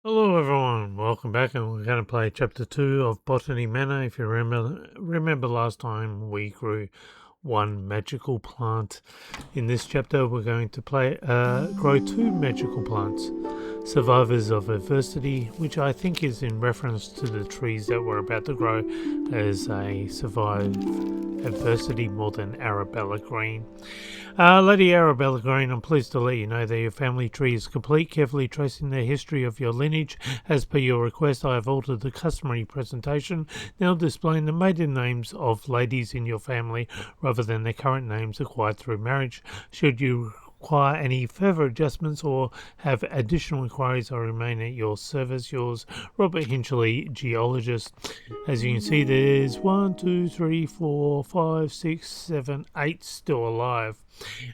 Hello everyone, welcome back, and we're going to play chapter 2 of Botany Manor. If you remember last time we grew one magical plant. In this chapter we're going to grow two magical plants, survivors of adversity, which I think is in reference to the trees that we're about to grow as they survive adversity more than Arabella Greene. Lady Arabella Greene, I'm pleased to let you know that your family tree is complete. Carefully tracing the history of your lineage, as per your request, I have altered the customary presentation, now displaying the maiden names of ladies in your family rather than their current names acquired through marriage. Should you require any further adjustments or have additional inquiries, I remain at your service. Yours, Robert Hinchley, geologist. As you can see, there's 1, 2, 3, 4, 5, 6, 7, 8 still alive,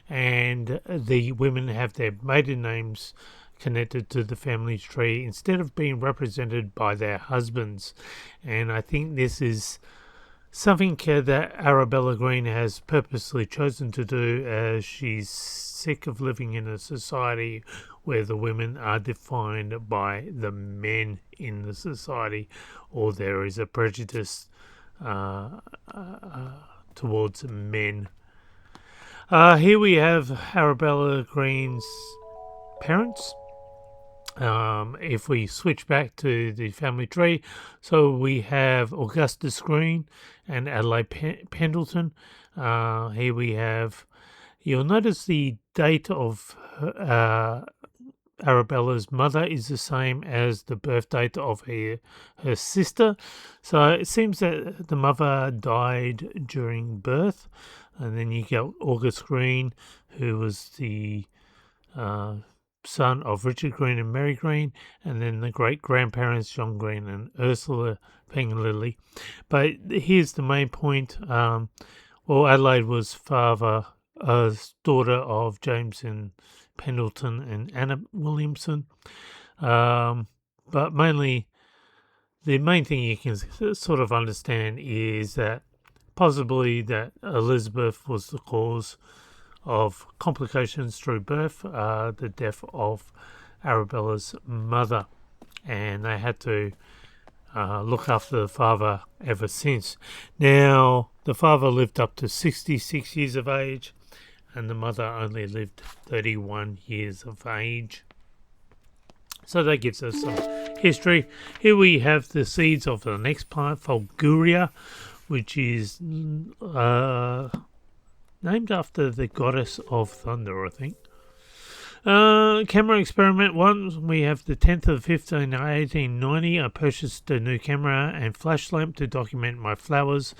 and the women have their maiden names connected to the family tree instead of being represented by their husbands. And I think this is something that Arabella Greene has purposely chosen to do, as she's sick of living in a society where the women are defined by the men in the society, or there is a prejudice towards men. Here we have Arabella Greene's parents. If we switch back to the family tree, so we have Augustus Greene and Adelaide Pendleton. Here we have, you'll notice the date of Arabella's mother is the same as the birth date of her sister. So it seems that the mother died during birth. And then you get August Greene, who was the son of Richard Greene and Mary Greene, and then the great-grandparents John Greene and Ursula Pengelilly. But here's the main point. Adelaide was daughter of James and Pendleton and Anna Williamson. But mainly, the main thing you can sort of understand is that possibly that Elizabeth was the cause of complications through birth, the death of Arabella's mother, and they had to look after the father ever since. Now, the father lived up to 66 years of age, and the mother only lived 31 years of age. So that gives us some history. Here we have the seeds of the next plant, Fulguria, which is named after the goddess of thunder, I think. Camera experiment 1, we have the 10th of 15, 1890. I purchased a new camera and flash lamp to document my flowers.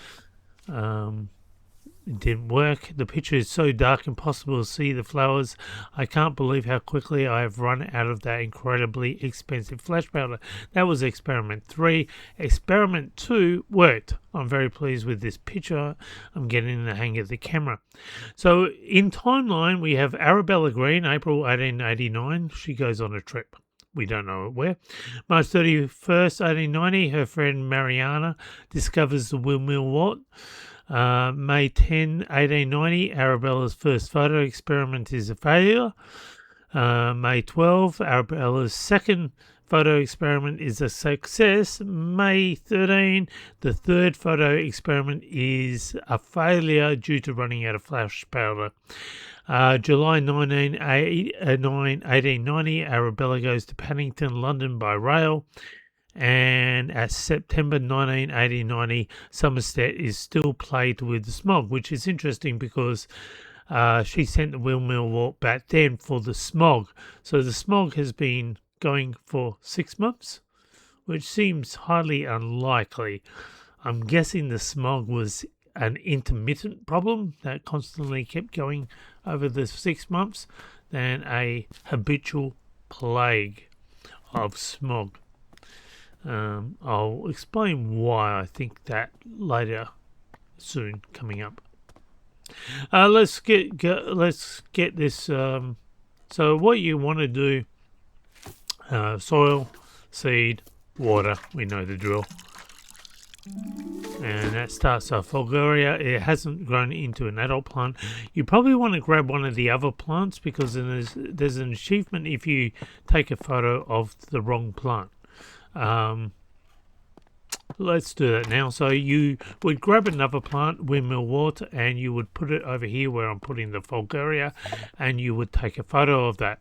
It didn't work. The picture is so dark, impossible to see the flowers. I can't believe how quickly I have run out of that incredibly expensive flash powder. That was experiment 3. Experiment 2 worked. I'm very pleased with this picture. I'm getting the hang of the camera. So in timeline, we have Arabella Greene, April 1889. She goes on a trip. We don't know where. March 31st, 1890, her friend Mariana discovers the windmill wort. May 10, 1890, Arabella's first photo experiment is a failure. May 12, Arabella's second photo experiment is a success. May 13, the third photo experiment is a failure due to running out of flash powder. July 1890, Arabella goes to Paddington, London by rail. And at September 1890, Somerset is still plagued with the smog, which is interesting because she sent the windmill wort back then for the smog. So the smog has been going for 6 months, which seems highly unlikely. I'm guessing the smog was an intermittent problem that constantly kept going over the 6 months than a habitual plague of smog. I'll explain why I think that later, soon, coming up. Let's get this. So what you want to do: soil, seed, water. We know the drill. And that starts off Fulguria. It hasn't grown into an adult plant. You probably want to grab one of the other plants because there's an achievement if you take a photo of the wrong plant. Let's do that now. So you would grab another plant, windmill water, and you would put it over here where I'm putting the Fulguria, and you would take a photo of that.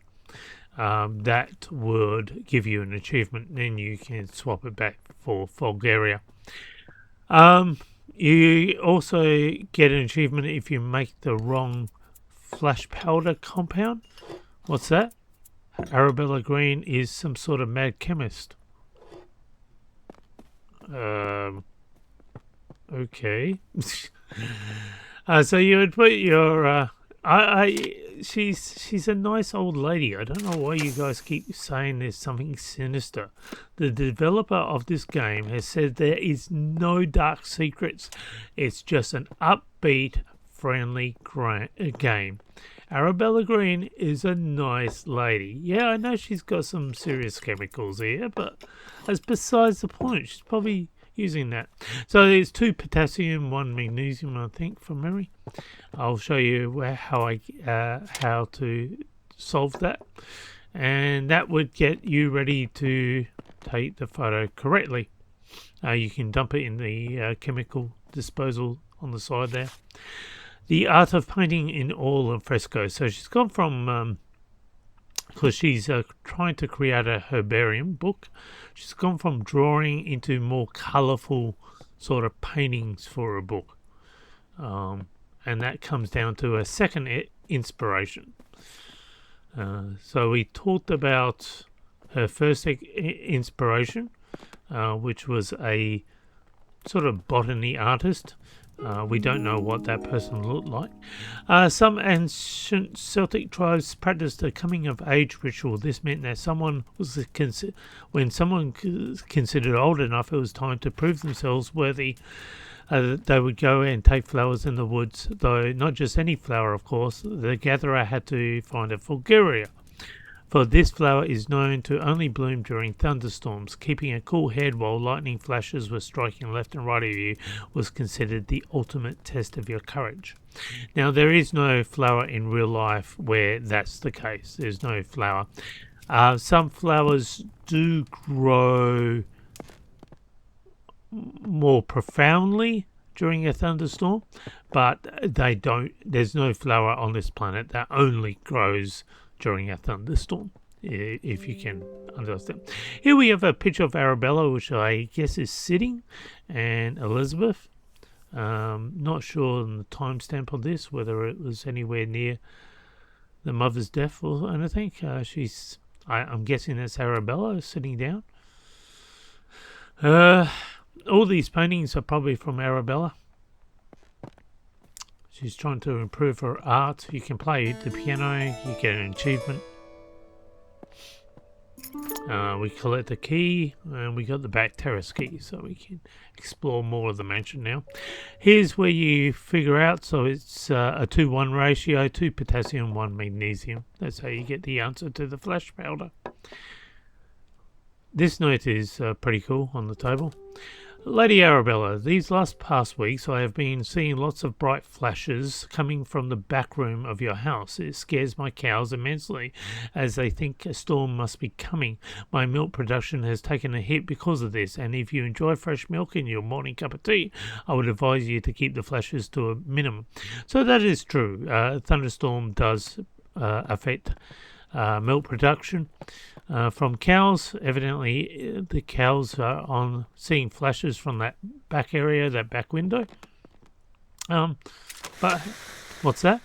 That would give you an achievement. Then you can swap it back for Fulguria. You also get an achievement if you make the wrong flash powder compound. What's that? Arabella Greene is some sort of mad chemist. Okay. So you would put your she's a nice old lady. I don't know why you guys keep saying there's something sinister. The developer of this game has said there is no dark secrets. It's just an upbeat, friendly game. Arabella Greene is a nice lady. Yeah, I know she's got some serious chemicals here, but that's besides the point. She's probably using that. So there's 2 potassium, 1 magnesium, I think, from memory. I'll show you how to solve that, and that would get you ready to take the photo correctly. You can dump it in the chemical disposal on the side there. The art of painting in oil and fresco. So she's gone from because she's trying to create a herbarium book. She's gone from drawing into more colourful sort of paintings for a book. And that comes down to a second inspiration. So we talked about her first inspiration, which was a sort of botany artist. We don't know what that person looked like. Some ancient Celtic tribes practiced a coming-of-age ritual. This meant that when someone was considered old enough, it was time to prove themselves worthy. They would go and take flowers in the woods, though not just any flower, of course. The gatherer had to find a Fulguria, for this flower is known to only bloom during thunderstorms. Keeping a cool head while lightning flashes were striking left and right of you was considered the ultimate test of your courage. Now, there is no flower in real life where that's the case. There's no flower. Some flowers do grow more profoundly during a thunderstorm, but they don't. There's no flower on this planet that only grows during a thunderstorm, if you can understand. Here we have a picture of Arabella, which I guess is sitting, and Elizabeth. Not sure on the timestamp on this, whether it was anywhere near the mother's death or anything. I'm guessing that's Arabella sitting down. All these paintings are probably from Arabella. She's trying to improve her art. You can play the piano, you get an achievement. We collect the key, and we got the back terrace key, so we can explore more of the mansion now. Here's where you figure out, so it's a 2-1 ratio, 2 potassium, 1 magnesium. That's how you get the answer to the flash powder. This note is pretty cool on the table. Lady Arabella, these past weeks I have been seeing lots of bright flashes coming from the back room of your house. It scares my cows immensely as they think a storm must be coming. My milk production has taken a hit because of this, and if you enjoy fresh milk in your morning cup of tea, I would advise you to keep the flashes to a minimum. So that is true. Thunderstorm does affect milk production from cows. Evidently the cows are seeing flashes from that back area, that back window. But what's that?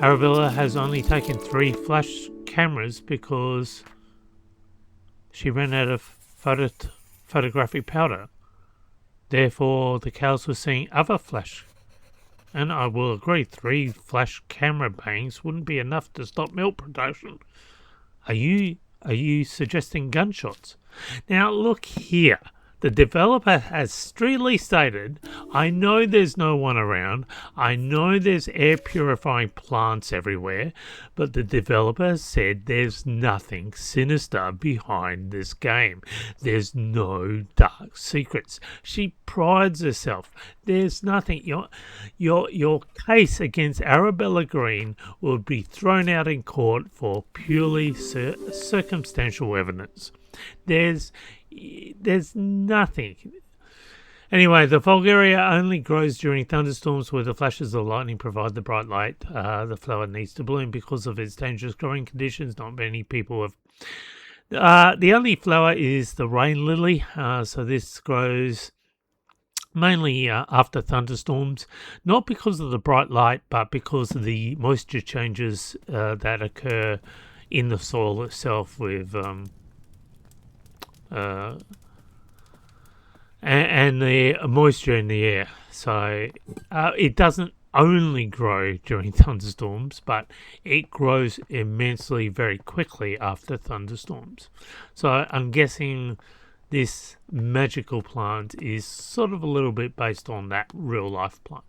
Arabella has only taken 3 flash cameras because she ran out of photographic powder. Therefore the cows were seeing other flash. And I will agree, 3 flash camera bangs wouldn't be enough to stop milk production. Are you suggesting gunshots? Now look here. The developer has strictly stated, I know there's no one around, I know there's air purifying plants everywhere, but the developer said there's nothing sinister behind this game. There's no dark secrets. She prides herself. There's nothing. Your case against Arabella Greene will be thrown out in court for purely circumstantial evidence. There's nothing. Anyway, the Bulgaria only grows during thunderstorms where the flashes of lightning provide the bright light the flower needs to bloom. Because of its dangerous growing conditions, not many people have. The only flower is the rain lily, so this grows mainly after thunderstorms, not because of the bright light, but because of the moisture changes that occur in the soil itself with and the moisture in the air. So it doesn't only grow during thunderstorms, but it grows immensely very quickly after thunderstorms. So I'm guessing this magical plant is sort of a little bit based on that real life plant.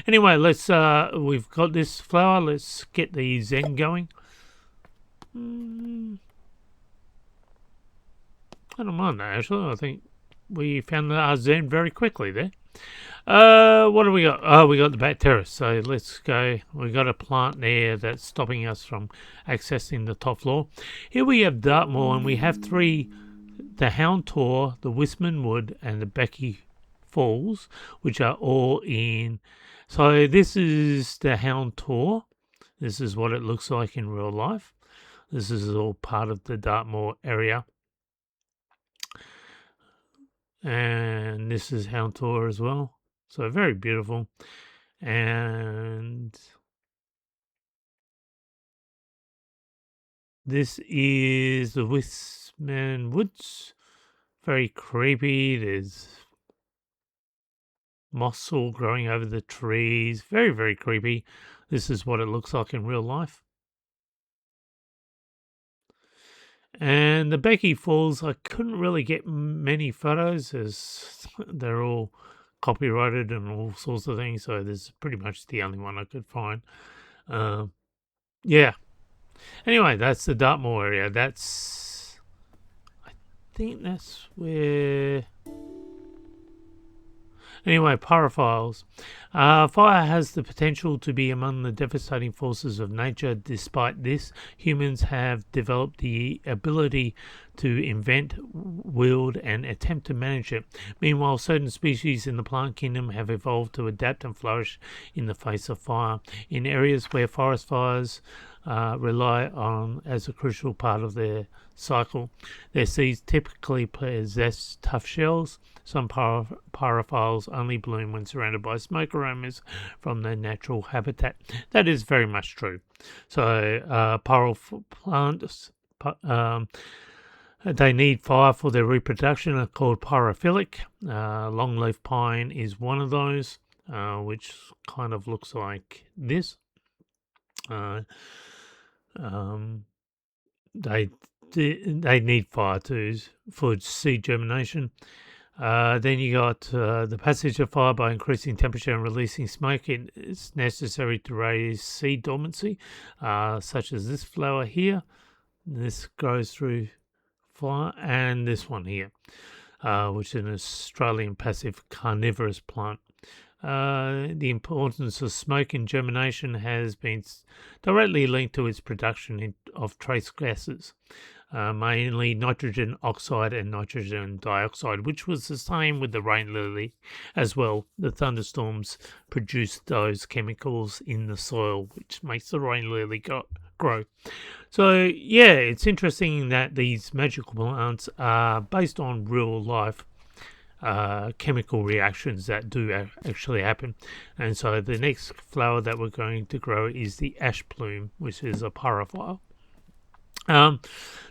Anyway, we've got this flower. Let's get the Zen going. I don't mind that, actually. I think we found our Zen very quickly there. What do we got? Oh, we got the back terrace. So let's go. We got a plant there that's stopping us from accessing the top floor. Here we have Dartmoor, and we have three: the Hound Tor, the Wisman Wood, and the Becky Falls, which are all in. So this is the Hound Tor. This is what it looks like in real life. This is all part of the Dartmoor area. And this is Hound Tor as well. So very beautiful. And this is the Wisman Woods. Very creepy. There's moss all growing over the trees. Very, very creepy. This is what it looks like in real life. And the Becky Falls, I couldn't really get many photos as they're all copyrighted and all sorts of things. So this is pretty much the only one I could find. Yeah. Anyway, that's the Dartmoor area. I think that's where. Anyway, pyrophiles. Fire has the potential to be among the devastating forces of nature. Despite this, humans have developed the ability to invent, wield, and attempt to manage it. Meanwhile, certain species in the plant kingdom have evolved to adapt and flourish in the face of fire. In areas where forest fires rely on as a crucial part of their cycle, their seeds typically possess tough shells. Some pyrophiles only bloom when surrounded by smoke aromas from their natural habitat. That is very much true. So pyrophiles plants, they need fire for their reproduction, are called pyrophilic. Longleaf pine is one of those, which kind of looks like this. They need fire for seed germination. Then you got the passage of fire by increasing temperature and releasing smoke. It's necessary to raise seed dormancy, such as this flower here. This grows through fire, and this one here, which is an Australian passive carnivorous plant. The importance of smoke in germination has been directly linked to its production of trace gases, mainly nitrogen oxide and nitrogen dioxide, which was the same with the rain lily as well. The thunderstorms produce those chemicals in the soil, which makes the rain lily grow. So, yeah, it's interesting that these magical plants are based on real life chemical reactions that do actually happen. And so the next flower that we're going to grow is the ash plume, which is a pyrophile. The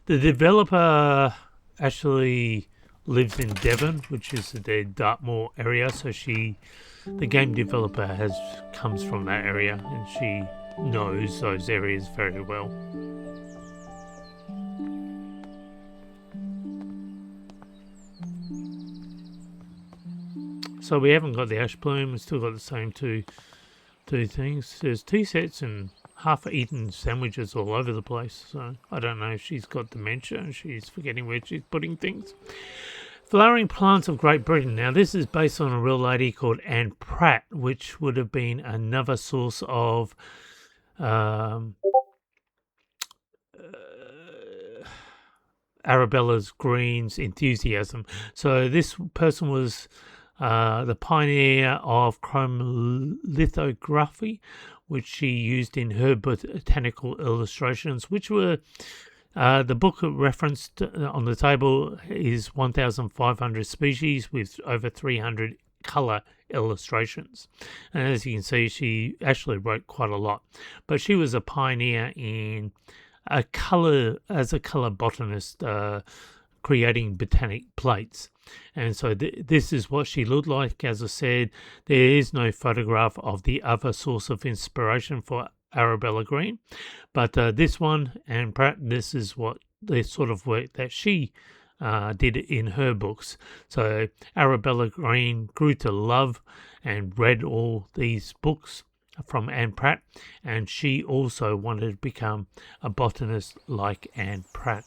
developer actually lives in Devon, which is the Dartmoor area. So the game developer comes from that area, and she knows those areas very well. So we haven't got the ash plume. We've still got the same two things. There's tea sets and half-eaten sandwiches all over the place. So I don't know if she's got dementia and she's forgetting where she's putting things. Flowering plants of Great Britain. Now, this is based on a real lady called Anne Pratt, which would have been another source of Arabella Greene's enthusiasm. So this person was the pioneer of chromolithography, which she used in her botanical illustrations, which were the book referenced on the table is 1,500 species with over 300 colour illustrations. And as you can see, she actually wrote quite a lot. But she was a pioneer in a colour botanist, creating botanic plates. And so this is what she looked like. As I said, there is no photograph of the other source of inspiration for Arabella Greene, but this one, Anne Pratt, this is what the sort of work that she did in her books. So Arabella Greene grew to love and read all these books from Anne Pratt, and she also wanted to become a botanist like Anne Pratt.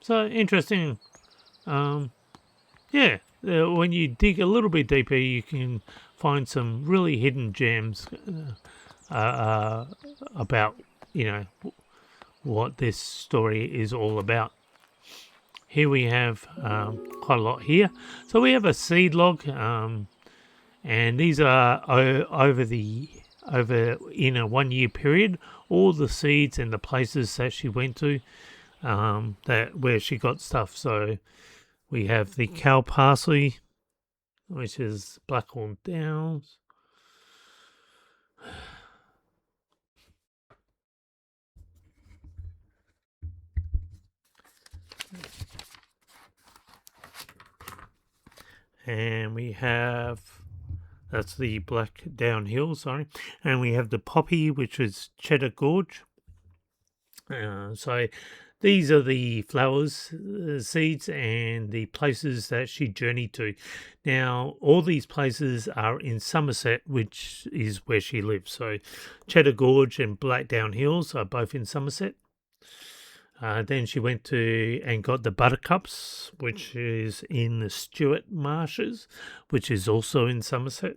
So interesting. When you dig a little bit deeper, you can find some really hidden gems about, what this story is all about. Here we have quite a lot here. So we have a seed log, and these are over in a 1 year period, all the seeds and the places that she went to, where she got stuff. So we have the cow parsley, which is Blackhorn Downs. And we have, that's the Black Downhill, sorry. And we have the poppy, which is Cheddar Gorge. So these are the flowers, seeds, and the places that she journeyed to. Now, all these places are in Somerset, which is where she lives. So Cheddar Gorge and Blackdown Hills are both in Somerset. Then she went to and got the buttercups, which is in the Stewart Marshes, which is also in Somerset.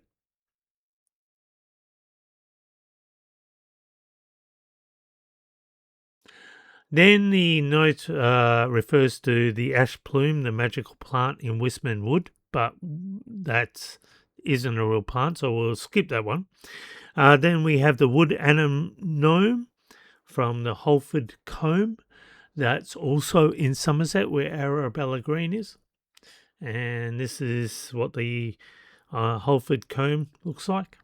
Then the note refers to the ash plume, the magical plant in Wistman Wood, but that isn't a real plant, so we'll skip that one. Then we have the wood anemone from the Holford Combe. That's also in Somerset, where Arabella Greene is. And this is what the Holford Combe looks like.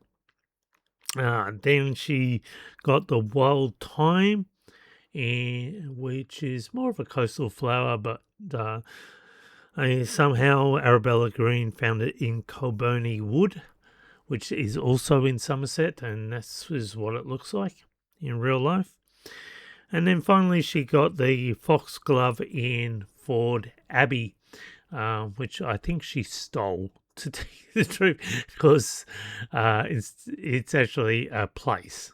Then she got the wild thyme, which is more of a coastal flower, but somehow Arabella Greene found it in Colbony Wood, which is also in Somerset, and this is what it looks like in real life. And then finally she got the foxglove in Ford Abbey, which I think she stole, to tell you the truth, because it's actually a place.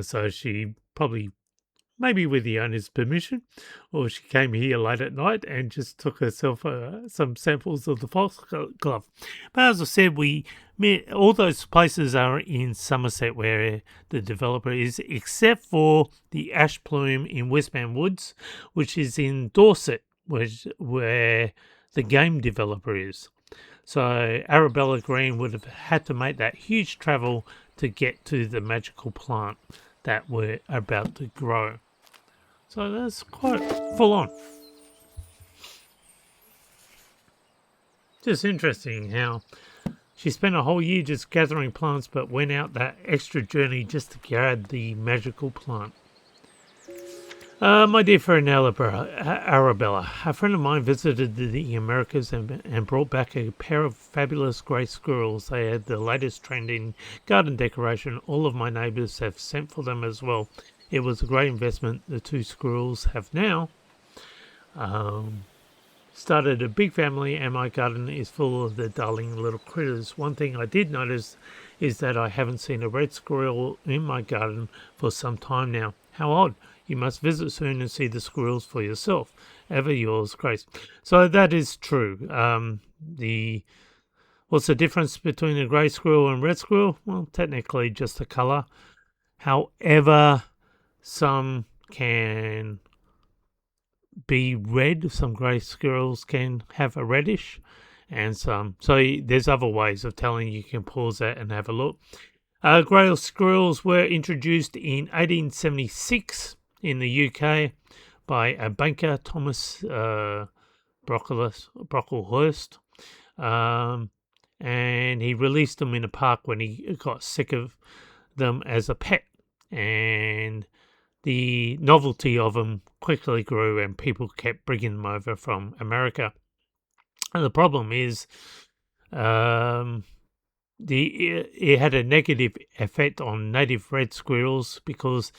So she probably, maybe with the owner's permission, or she came here late at night and just took herself some samples of the foxglove. But as I said, all those places are in Somerset where the developer is, except for the ash plume in Westman Woods, which is in Dorset, where the game developer is. So Arabella Greene would have had to make that huge travel to get to the magical plant that we're about to grow. So that's quite full on. Just interesting how she spent a whole year just gathering plants, but went out that extra journey just to grab the magical plant. My dear friend Arabella, a friend of mine visited the Americas and brought back a pair of fabulous grey squirrels. They had the latest trend in garden decoration. All of my neighbours have sent for them as well. It was a great investment the two squirrels have now. started a big family, and my garden is full of the darling little critters. One thing I did notice is that I haven't seen a red squirrel in my garden for some time now. How odd. You must visit soon and see the squirrels for yourself. Ever yours, Grace. So that is true. What's the difference between a grey squirrel and red squirrel? Well, technically just the colour. However, some can be red. Some grey squirrels can have a reddish, and some. So there's other ways of telling. You can pause that and have a look. Grey squirrels were introduced in 1876 in the UK by a banker, Thomas Brocklehurst, and he released them in a park when he got sick of them as a pet, and the novelty of them quickly grew and people kept bringing them over from America. And the problem is it had a negative effect on native red squirrels because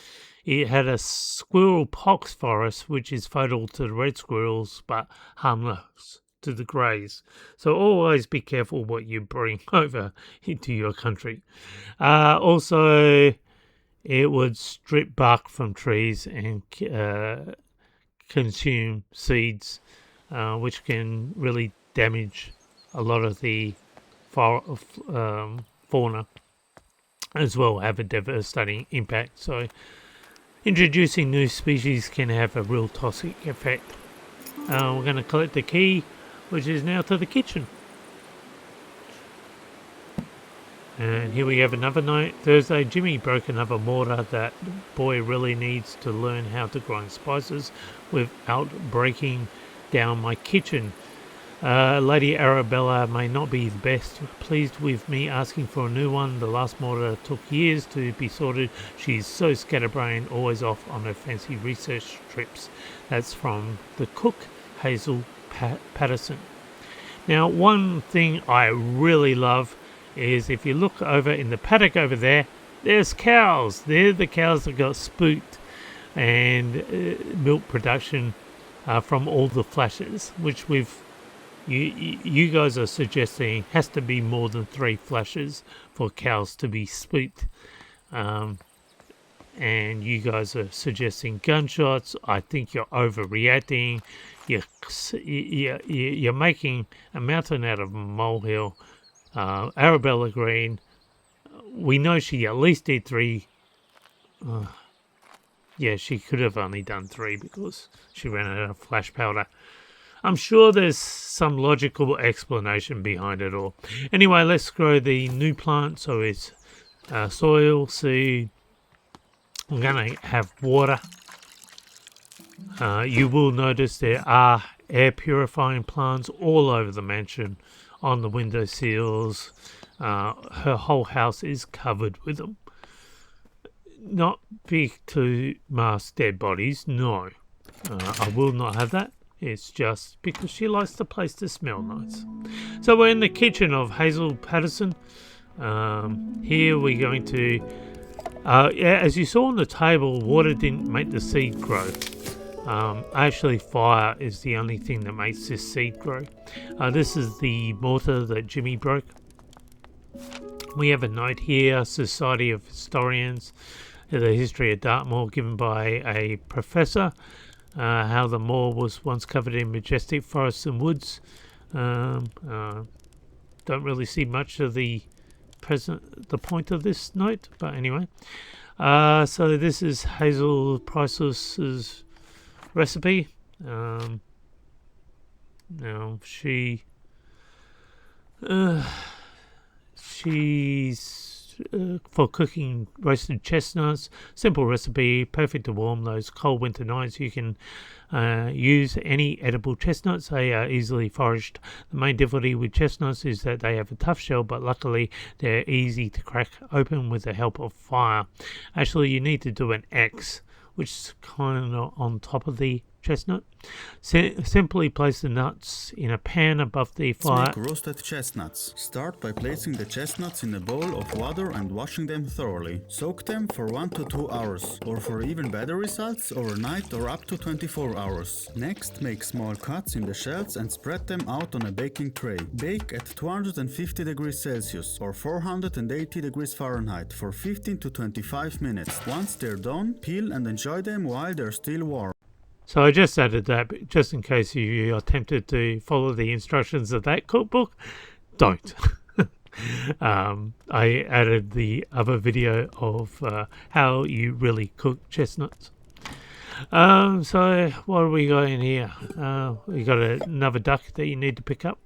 it had a squirrel pox virus, which is fatal to the red squirrels but harmless to the greys. So always be careful what you bring over into your country. Also, it would strip bark from trees and consume seeds, which can really damage a lot of the fauna as well, have a devastating impact. So introducing new species can have a real toxic effect. We're going to collect the key, which is now to the kitchen. And here we have another night. Thursday, Jimmy broke another mortar. That boy really needs to learn how to grind spices without breaking down my kitchen. Lady Arabella may not be the best pleased with me asking for a new one. The last mortar took years to be sorted. She's so scatterbrained, always off on her fancy research trips. That's from the cook, Hazel Patterson. Now, one thing I really love is if you look over in the paddock over there, there's cows. They're the cows that got spooked, and milk production from all the flashes, which you guys are suggesting has to be more than 3 flashes for cows to be spooked. And you guys are suggesting gunshots. I think you're overreacting. You're making a mountain out of a molehill. Arabella Greene, we know she at least did 3. Yeah, she could have only done 3 because she ran out of flash powder. I'm sure there's some logical explanation behind it all. Anyway, let's grow the new plant. So it's soil, seed. I'm going to have water. You will notice there are air purifying plants all over the mansion, on the window sills. Her whole house is covered with them. Not big to mask dead bodies, no. I will not have that. It's just because she likes the place to smell nice. So we're in the kitchen of Hazel Patterson. Here we're going to, as you saw on the table, water didn't make the seed grow. Actually, fire is the only thing that makes this seed grow. This is the mortar that Jimmy broke. We have a note here, Society of Historians, the history of Dartmoor, given by a professor. How the moor was once covered in majestic forests and woods. Don't really see much of the point of this note, but anyway. So this is Hazel Priceless's recipe. Now she's for cooking roasted chestnuts. Simple recipe, perfect to warm those cold winter nights. You can use any edible chestnuts. They are easily foraged. The main difficulty with chestnuts is that they have a tough shell, but luckily they're easy to crack open with the help of fire. Actually, you need to do an X, which is kind of on top of the chestnut. Simply place the nuts in a pan above the fire. Let's make roasted chestnuts. Start by placing the chestnuts in a bowl of water and washing them thoroughly. Soak them for 1 to 2 hours, or for even better results, overnight or up to 24 hours. Next, make small cuts in the shells and spread them out on a baking tray. Bake at 250 degrees Celsius or 480 degrees Fahrenheit for 15 to 25 minutes. Once they're done, peel and enjoy them while they're still warm. So I just added that just in case you are tempted to follow the instructions of that cookbook. Don't. I added the other video of how you really cook chestnuts. So what do we got in here? We got another duck that you need to pick up.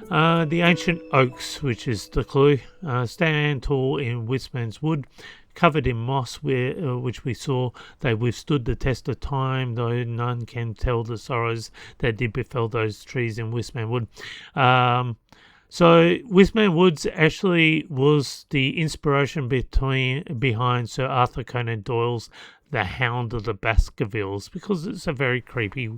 The ancient oaks, which is the clue, stand tall in Wistman's wood, covered in moss, which we saw. They withstood the test of time, though none can tell the sorrows that did befell those trees in Wistman Wood. So Wistman Woods actually was the inspiration behind Sir Arthur Conan Doyle's The Hound of the Baskervilles, because it's a very creepy,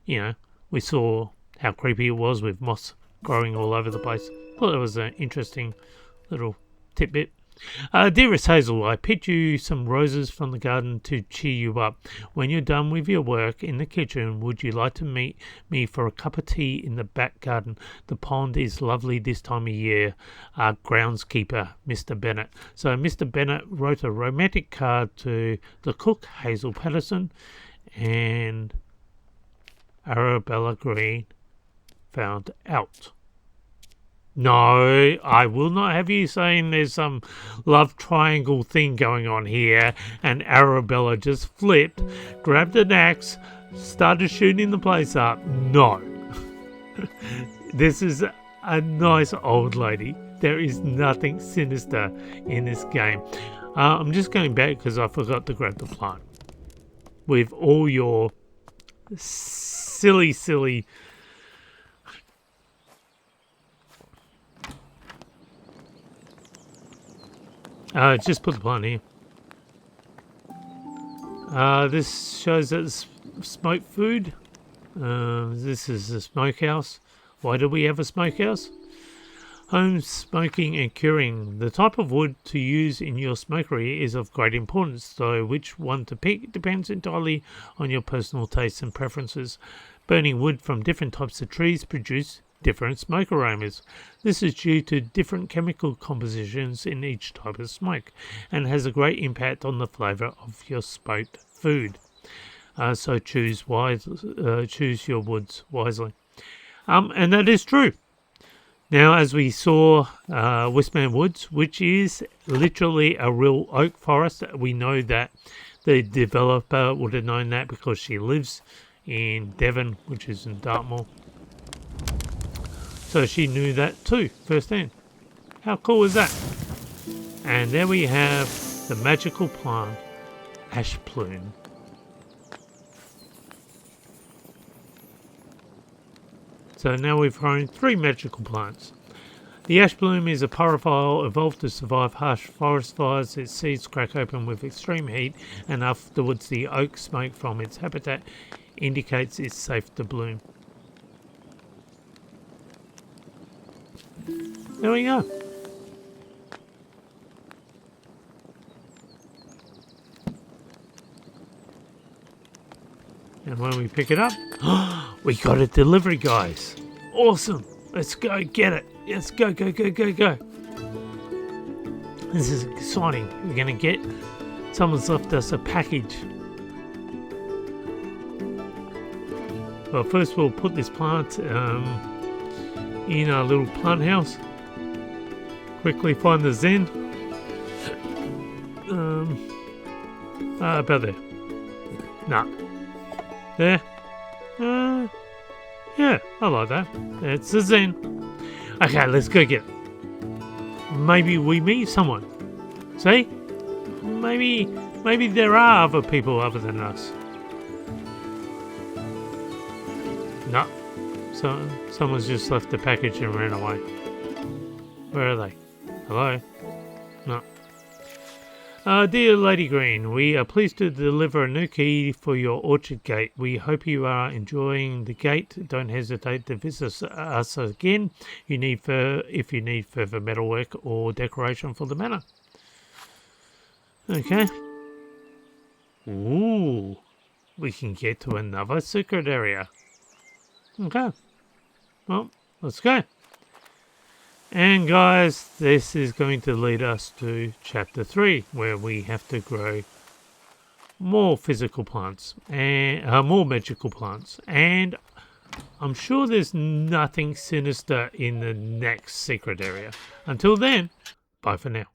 we saw how creepy it was with moss growing all over the place. Thought it was an interesting little tidbit. Dearest Hazel, I picked you some roses from the garden to cheer you up. When you're done with your work in the kitchen, would you like to meet me for a cup of tea in the back garden? The pond is lovely this time of year. Our groundskeeper, Mr. Bennett. So Mr. Bennett wrote a romantic card to the cook, Hazel Patterson, and Arabella Greene found out. No, I will not have you saying there's some love triangle thing going on here and Arabella just flipped, grabbed an axe, started shooting the place up. No. This is a nice old lady. There is nothing sinister in this game. I'm just going back because I forgot to grab the plant. With all your silly just put the plant here. This shows that it's smoked food. This is a smokehouse. Why do we have a smokehouse? Home smoking and curing. The type of wood to use in your smokery is of great importance, though which one to pick depends entirely on your personal tastes and preferences. Burning wood from different types of trees produce different smoke aromas. This is due to different chemical compositions in each type of smoke and has a great impact on the flavour of your smoked food. So choose your woods wisely. And that is true. Now, as we saw, Wistman Woods, which is literally a real oak forest, we know that the developer would have known that because she lives in Devon, which is in Dartmoor. So she knew that too, firsthand. How cool is that? And there we have the magical plant, ash plume. So now we've grown 3 magical plants. The ash bloom is a pyrophile evolved to survive harsh forest fires. Its seeds crack open with extreme heat, and afterwards the oak smoke from its habitat indicates it's safe to bloom. There we go. And when we pick it up, we got a delivery, guys. Awesome. Let's go get it. Let's go. This is exciting. We're going to get... Someone's left us a package. Well, first we'll put this plant in our little plant house. Quickly find the Zen. About there. Nah. There. Yeah, I like that. It's the Zen. Okay, let's go get it. Maybe we meet someone. See? Maybe there are other people other than us. No. So someone's just left the package and ran away. Where are they? Hello? No. Dear Lady Greene, we are pleased to deliver a new key for your orchard gate. We hope you are enjoying the gate. Don't hesitate to visit us again if you need further metalwork or decoration for the manor. Okay. Ooh, we can get to another secret area. Okay. Well, let's go. And guys, this is going to lead us to chapter 3, where we have to grow more physical plants and more magical plants. And I'm sure there's nothing sinister in the next secret area. Until then, bye for now.